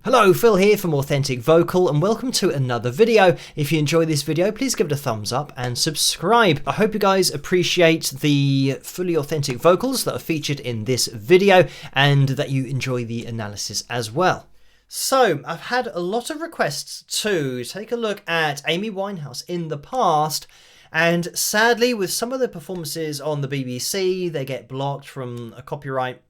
Hello, Phil here from Authentic Vocal and welcome to another video. If you enjoy this video, please give it a thumbs up and subscribe. I hope you guys appreciate the fully authentic vocals that are featured in this video and that you enjoy the analysis as well. So, I've had a lot of requests to take a look at Amy Winehouse in the past, and sadly with some of the performances on the BBC, they get blocked from a copyright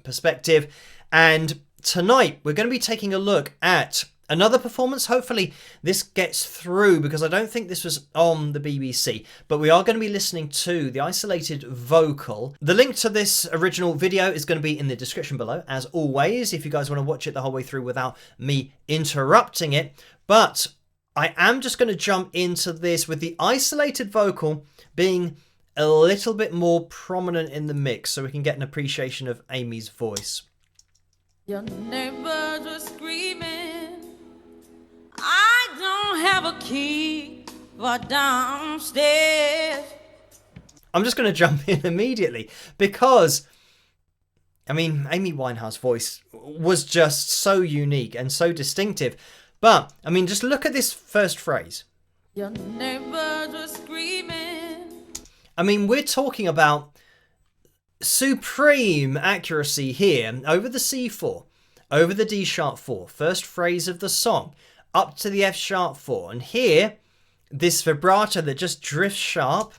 perspective, and tonight we're going to be taking a look at another performance. Hopefully this gets through because I don't think this was on the BBC, but we are going to be listening to the isolated vocal. The link to this original video is going to be in the description below, as always, if you guys want to watch it the whole way through without me interrupting it. But I am just going to jump into this with the isolated vocal being a little bit more prominent in the mix so we can get an appreciation of Amy's voice. Your neighbors were screaming, I don't have a key for downstairs. I'm just going to jump in immediately because, I mean, Amy Winehouse's voice was just so unique and so distinctive. But, I mean, just look at this first phrase. Your neighbors were screaming. I mean, we're talking about supreme accuracy here over the C4, over the D sharp 4, first phrase of the song, up to the F sharp 4, and here this vibrato that just drifts sharp.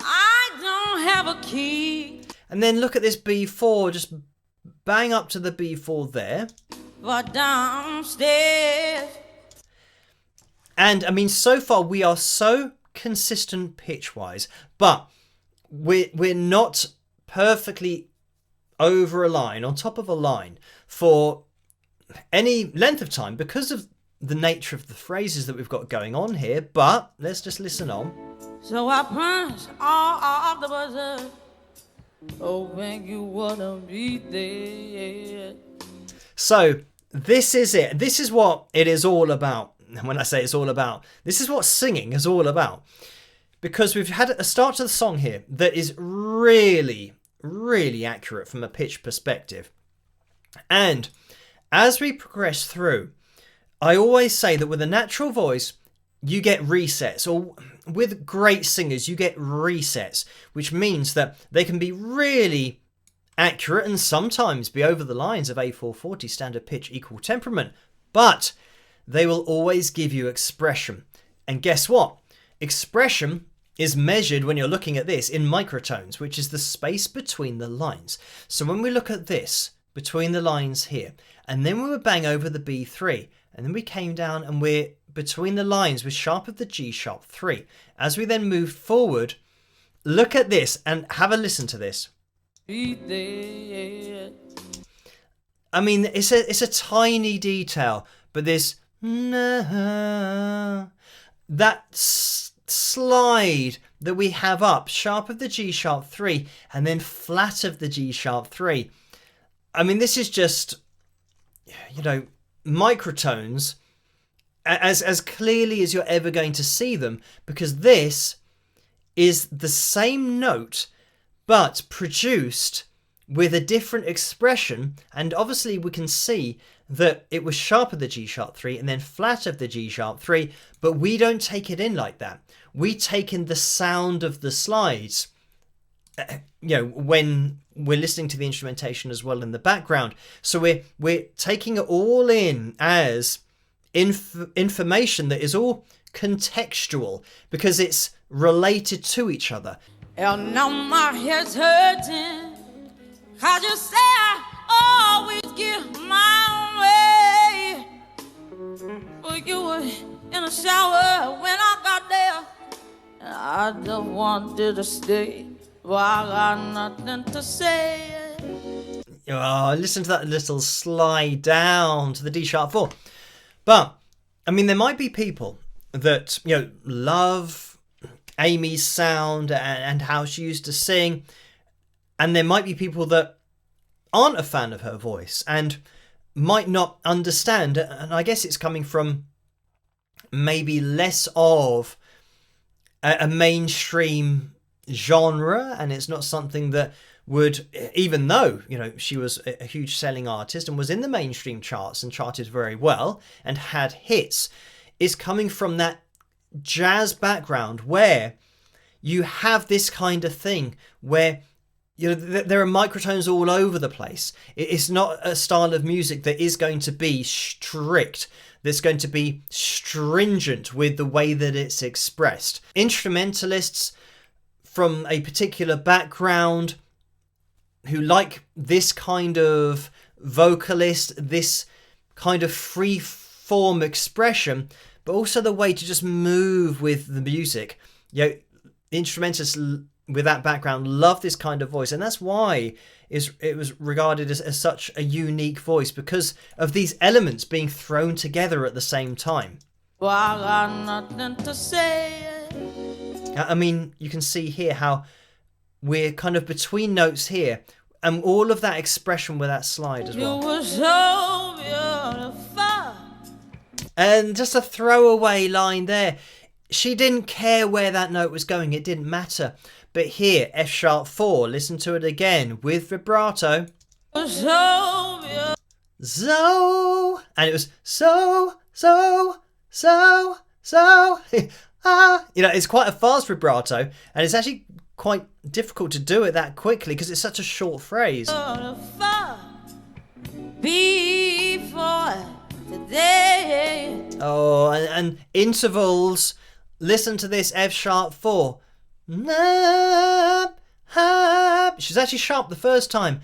I don't have a key. And then look at this B4, just bang up to the B4 there. For downstairs. And I mean, so far we are so consistent pitch wise, but we're not perfectly over a line, on top of a line, for any length of time because of the nature of the phrases that we've got going on here. But let's just listen on. So I punch all off the buzzer, hoping you wouldn't be there. So this is it. This is what it is all about. And when I say it's all about, this is what singing is all about. Because we've had a start to the song here that is really, really accurate from a pitch perspective. And as we progress through, I always say that with a natural voice, you get resets. Or with great singers, you get resets, which means that they can be really accurate and sometimes be over the lines of A440, standard pitch, equal temperament. But they will always give you expression. And guess what? Expression is measured when you're looking at this in microtones, which is the space between the lines. So when we look at this between the lines here, and then we would bang over the B3, and then we came down and we're between the lines with sharp of the G sharp 3. As we then move forward, look at this and have a listen to this. I mean, it's a tiny detail, but this that slide that we have up, sharp of the G sharp 3 and then flat of the G sharp 3. I mean, this is just, you know, microtones as clearly as you're ever going to see them, because this is the same note but produced with a different expression. And obviously we can see that it was sharp of the G sharp 3 and then flat of the G sharp 3, but we don't take it in like that. We take in the sound of the slides, you know, when we're listening to the instrumentation as well in the background. So we're taking it all in as information that is all contextual because it's related to each other. And now my head's hurting, 'cause you say I always give my way. But you were in the shower when I got there, and I just wanted to stay, but I got nothing to say. Oh, listen to that little slide down to the D sharp 4. But, I mean, there might be people that, you know, love Amy's sound and how she used to sing, and there might be people that aren't a fan of her voice and might not understand, and I guess it's coming from maybe less of a mainstream genre, and it's not something that would, even though, you know, she was a huge selling artist and was in the mainstream charts and charted very well and had hits, is coming from that jazz background where you have this kind of thing where, you know, there are microtones all over the place. It's not a style of music that is going to be strict, that's going to be stringent with the way that it's expressed. Instrumentalists from a particular background who like this kind of vocalist, this kind of free form expression, but also the way to just move with the music. You know, instrumentalists with that background love this kind of voice, and that's why it was regarded as such a unique voice, because of these elements being thrown together at the same time. Well, I got nothing to say. I mean, you can see here how we're kind of between notes here, and all of that expression with that slide as well. You were so beautiful. And just a throwaway line there. She didn't care where that note was going. It didn't matter. But here, F sharp 4, listen to it again with vibrato. So beautiful. So, and it was so. You know, it's quite a fast vibrato, and it's actually quite difficult to do it that quickly because it's such a short phrase. Before today. Oh, and intervals. Listen to this F sharp 4. She's actually sharp the first time.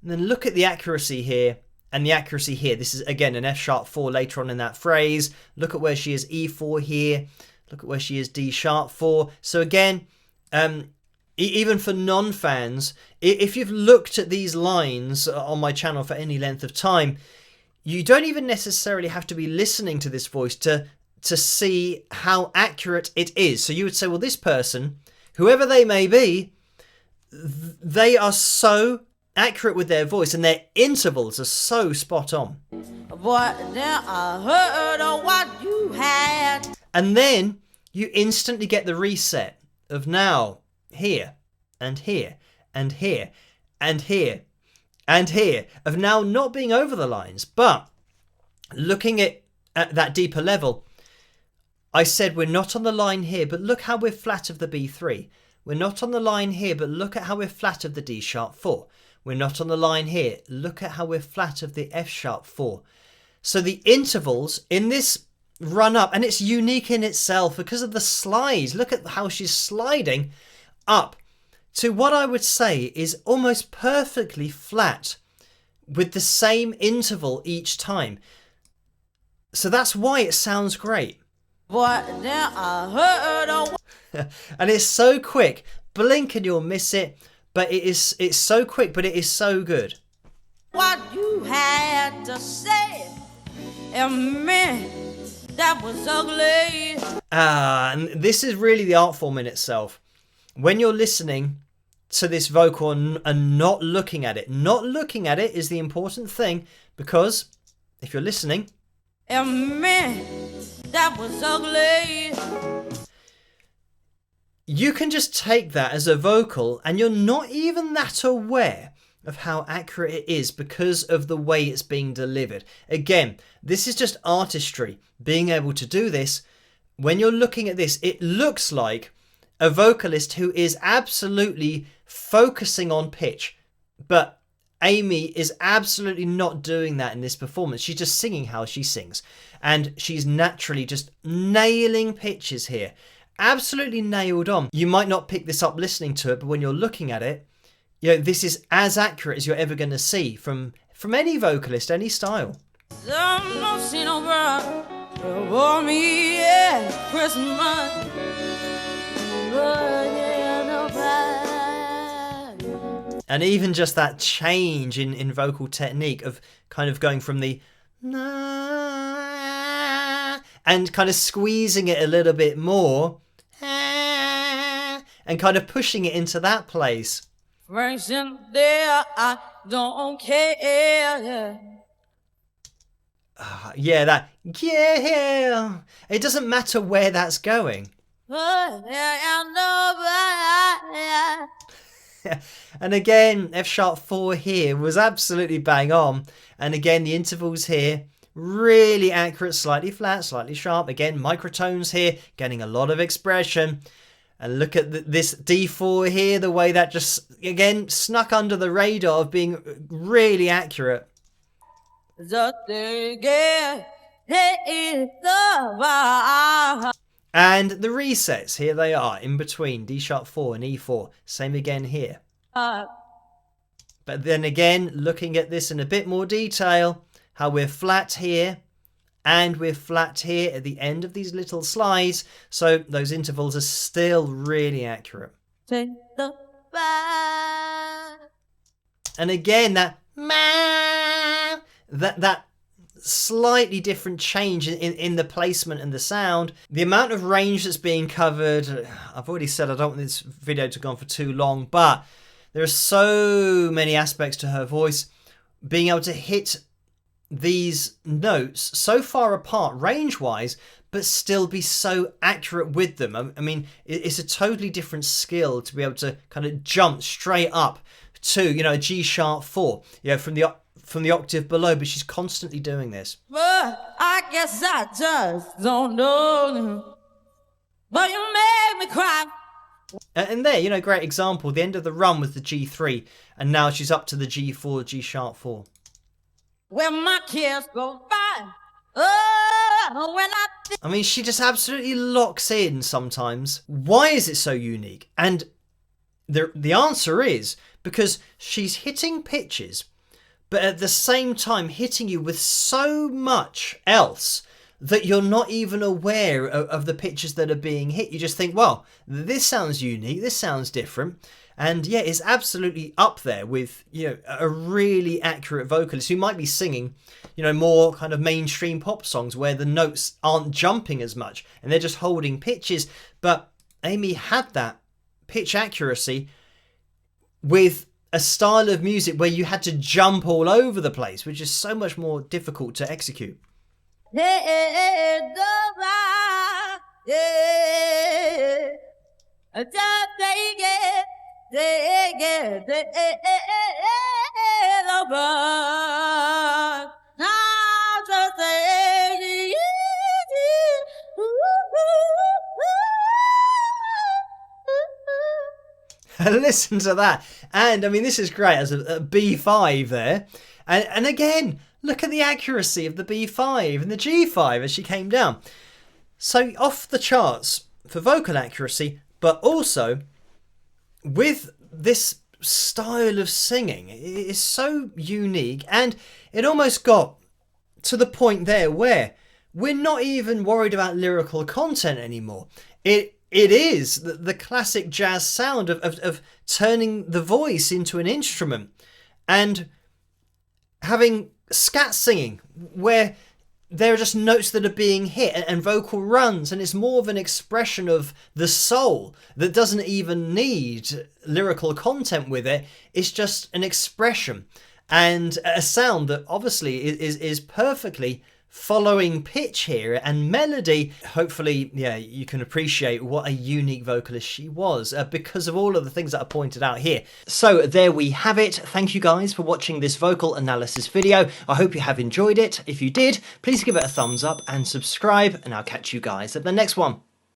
And then look at the accuracy here and the accuracy here. This is, again, an F sharp 4 later on in that phrase. Look at where she is E4 here. Look at where she is D sharp 4. So again, even for non-fans, if you've looked at these lines on my channel for any length of time, you don't even necessarily have to be listening to this voice to see how accurate it is. So you would say, well, this person, whoever they may be, they are so accurate with their voice and their intervals are so spot on. Boy, now I heard of what you had. And then you instantly get the reset of now here and here and here and here and here, of now not being over the lines, but looking at that deeper level. I said we're not on the line here, but look how we're flat of the B3. We're not on the line here, but look at how we're flat of the D sharp 4. We're not on the line here. Look at how we're flat of the F sharp 4. So the intervals in this run up, and it's unique in itself because of the slides. Look at how she's sliding up to what I would say is almost perfectly flat with the same interval each time. So that's why it sounds great. Boy, now I heard of. And it's so quick. Blink and you'll miss it. But it's so quick, but it is so good. What you had to say, and man, that was ugly. And this is really the art form in itself. When you're listening to this vocal and not looking at it. Not looking at it is the important thing, because if you're listening... And man, that was ugly. You can just take that as a vocal and you're not even that aware of how accurate it is because of the way it's being delivered. Again, this is just artistry. Being able to do this, when you're looking at this, it looks like a vocalist who is absolutely focusing on pitch. But Amy is absolutely not doing that in this performance. She's just singing how she sings. And she's naturally just nailing pitches here. Absolutely nailed on. You might not pick this up listening to it, but when you're looking at it, you know, this is as accurate as you're ever going to see from any vocalist, any style. And even just that change in vocal technique of kind of going from the and kind of squeezing it a little bit more and kind of pushing it into that place. Right in there, I don't care. Yeah, that, yeah. It doesn't matter where that's going. And again, F sharp 4 here was absolutely bang on. And again, the intervals here, really accurate, slightly flat, slightly sharp. Again, microtones here, getting a lot of expression. And look at this D4 here, the way that just, again, snuck under the radar of being really accurate. And the resets, here they are, in between D sharp 4 and E4. Same again here. But then again, looking at this in a bit more detail, how we're flat here and we're flat here at the end of these little slides. So those intervals are still really accurate. And again, that slightly different change in the placement and the sound. The amount of range that's being covered, I've already said I don't want this video to go on for too long, but there are so many aspects to her voice. Being able to hit these notes so far apart range-wise, but still be so accurate with them. I mean, it's a totally different skill to be able to kind of jump straight up to, you know, a G sharp 4, you know, from the octave below, but she's constantly doing this. But I guess I just don't know. But you make me cry. And there, you know, great example. The end of the run was the G3, and now she's up to the G4, G sharp 4. When my kids go by, when I mean, she just absolutely locks in sometimes. Why is it so unique? And the answer is because she's hitting pitches, but at the same time hitting you with so much else that you're not even aware of the pitches that are being hit. You just think, well, this sounds unique, this sounds different. And yeah, it's absolutely up there with, you know, a really accurate vocalist who might be singing, you know, more kind of mainstream pop songs where the notes aren't jumping as much and they're just holding pitches. But Amy had that pitch accuracy with a style of music where you had to jump all over the place, which is so much more difficult to execute. Listen to that. And I mean, this is great as a B5 there. And again, look at the accuracy of the B5 and the G5 as she came down. So off the charts for vocal accuracy, but also with this style of singing. It is so unique, and it almost got to the point there where we're not even worried about lyrical content anymore. It is the classic jazz sound of turning the voice into an instrument and having scat singing where there are just notes that are being hit and vocal runs, and it's more of an expression of the soul that doesn't even need lyrical content with it. It's just an expression and a sound that obviously is perfectly following pitch here and melody. Hopefully, yeah, you can appreciate what a unique vocalist she was because of all of the things that are pointed out here. So there we have it. Thank you guys for watching this vocal analysis video. I hope you have enjoyed it. If you did, please give it a thumbs up and subscribe, and I'll catch you guys at the next one.